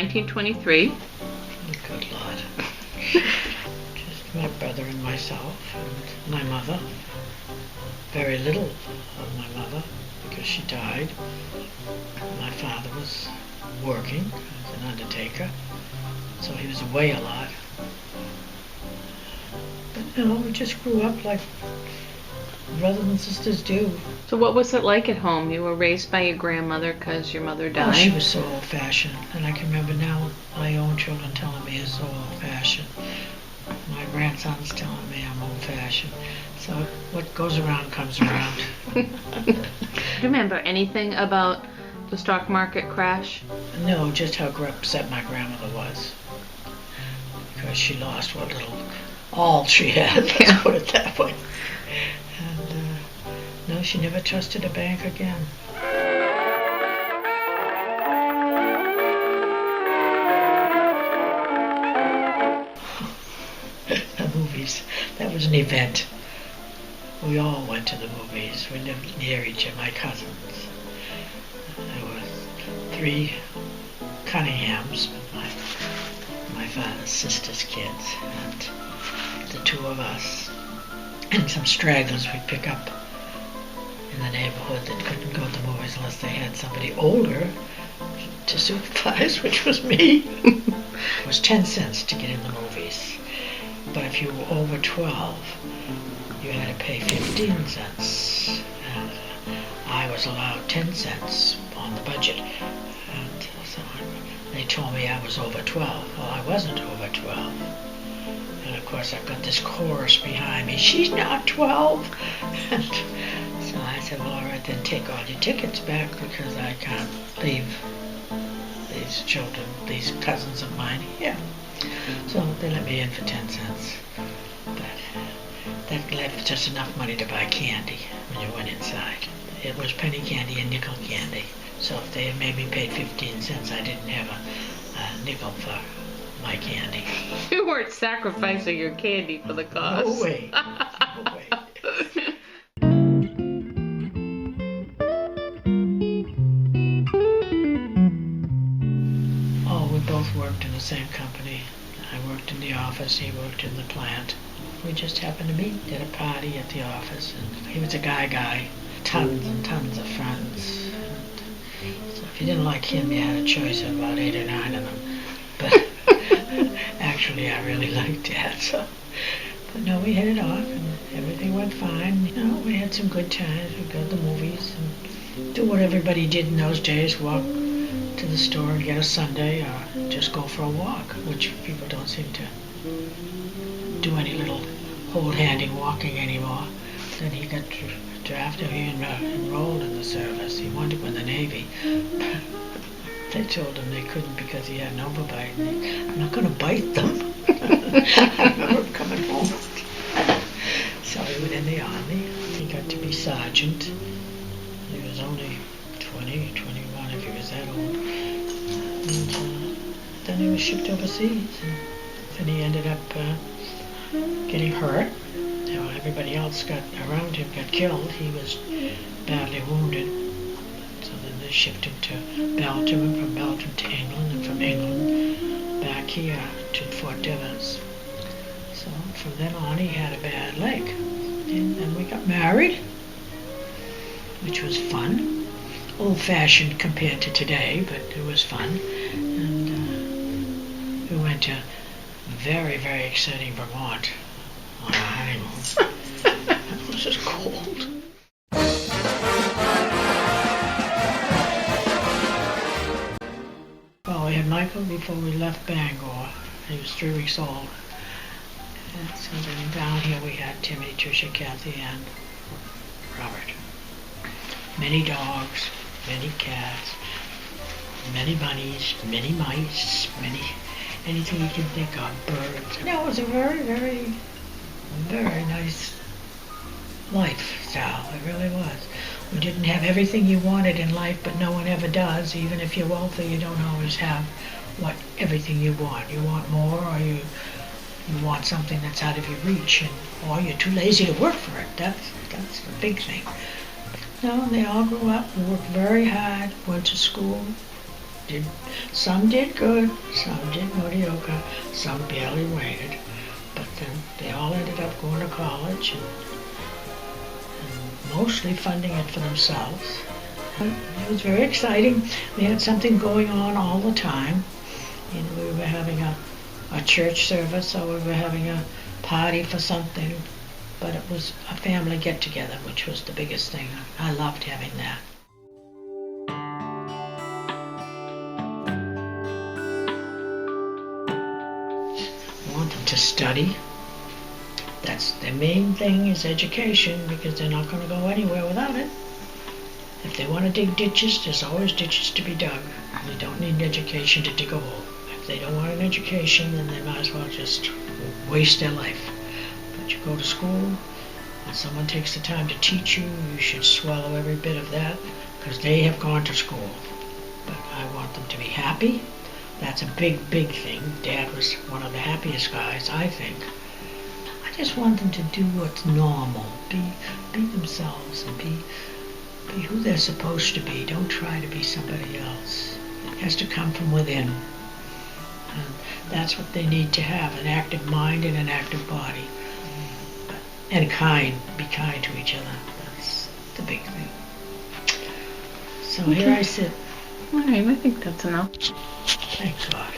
1923. Good Lord. Just my brother and myself and my mother. Very little of my mother because she died. My father was working as an undertaker, so he was away a lot. But we just grew up like brothers and sisters do. So what was it like at home? You were raised by your grandmother because your mother died? Oh, she was so old-fashioned, and I can remember now my own children telling me it's so old-fashioned. My grandson's telling me I'm old-fashioned. So what goes around comes around. Do you remember anything about the stock market crash? No, just how upset my grandmother was. Because she lost what little, all she had, let's put it that way. And no, she never trusted a bank again. The movies, that was an event. We all went to the movies. We lived near each of my cousins. There were 3 Cunninghams, my father's sister's kids, and the 2 of us, and some stragglers we'd pick up in the neighborhood that couldn't go to the movies unless they had somebody older to supervise, which was me. It was 10 cents to get in the movies, but if you were over 12, you had to pay 15 cents, and I was allowed 10 cents on the budget, and so they told me I was over 12. Well, I wasn't over 12, and of course I've got this chorus behind me, she's not 12, and so I said, well, all right, then take all your tickets back, because I can't leave these children, these cousins of mine here. So they let me in for 10 cents, but that left just enough money to buy candy when you went inside. It was penny candy and nickel candy. So if they had made me pay 15 cents, I didn't have a nickel for my candy. You weren't sacrificing your candy for the cause. No way. No way. Oh, we both worked in the same company. I worked in the office, he worked in the plant. We just happened to meet at a party at the office, and he was a guy, tons and tons of friends. And so if you didn't like him, you had a choice of about 8 or 9 of them. But actually, I really liked Dad. So, but no, we hit it off, and everything went fine. We had some good times. We go to the movies and do what everybody did in those days: walk to the store and get a sundae, or just go for a walk, which people don't seem to do any little hold-handing walking anymore. Then he got drafted, he enrolled in the service. He wanted to go in the Navy. They told him they couldn't because he had an overbite. I'm not going to bite them. I remember him coming home. So he went in the Army. He got to be sergeant. He was only 20, 21 if he was that old. And then he was shipped overseas. And then he ended up getting hurt. Everybody else around him got killed. He was badly wounded. So then they shipped him to Belgium, and from Belgium to England, and from England back here to Fort Devens. So from then on he had a bad leg. And then we got married, which was fun. Old-fashioned compared to today, but it was fun. And we went to very, very exciting Vermont on our honeymoon. It was just cold. Well, we had Michael before we left Bangor. He was 3 weeks old. And so then down here we had Timmy, Tricia, Kathy, and Robert. Many dogs, many cats, many bunnies, many mice, anything you can think of, birds. No, it was a very, very, very nice lifestyle. It really was. We didn't have everything you wanted in life, but no one ever does. Even if you're wealthy, you don't always have everything you want. You want more, or you want something that's out of your reach, or you're too lazy to work for it. That's the big thing. No, they all grew up and worked very hard, went to school, Some did good, some did mediocre, some barely made it, but then they all ended up going to college and mostly funding it for themselves. It was very exciting. We had something going on all the time. We were having a church service, or we were having a party for something, but it was a family get-together, which was the biggest thing. I loved having that. I want them to study. That's their main thing, is education, because they're not going to go anywhere without it. If they want to dig ditches, there's always ditches to be dug. They don't need an education to dig a hole. If they don't want an education, then they might as well just waste their life. But you go to school, and someone takes the time to teach you, you should swallow every bit of that, because they have gone to school. But I want them to be happy. That's a big, big thing. Dad was one of the happiest guys, I think. I just want them to do what's normal. Be themselves and be who they're supposed to be. Don't try to be somebody else. It has to come from within. And that's what they need to have, an active mind and an active body. And kind. Be kind to each other. That's the big thing. So okay. Here I sit. All right, I think that's enough. Thank God.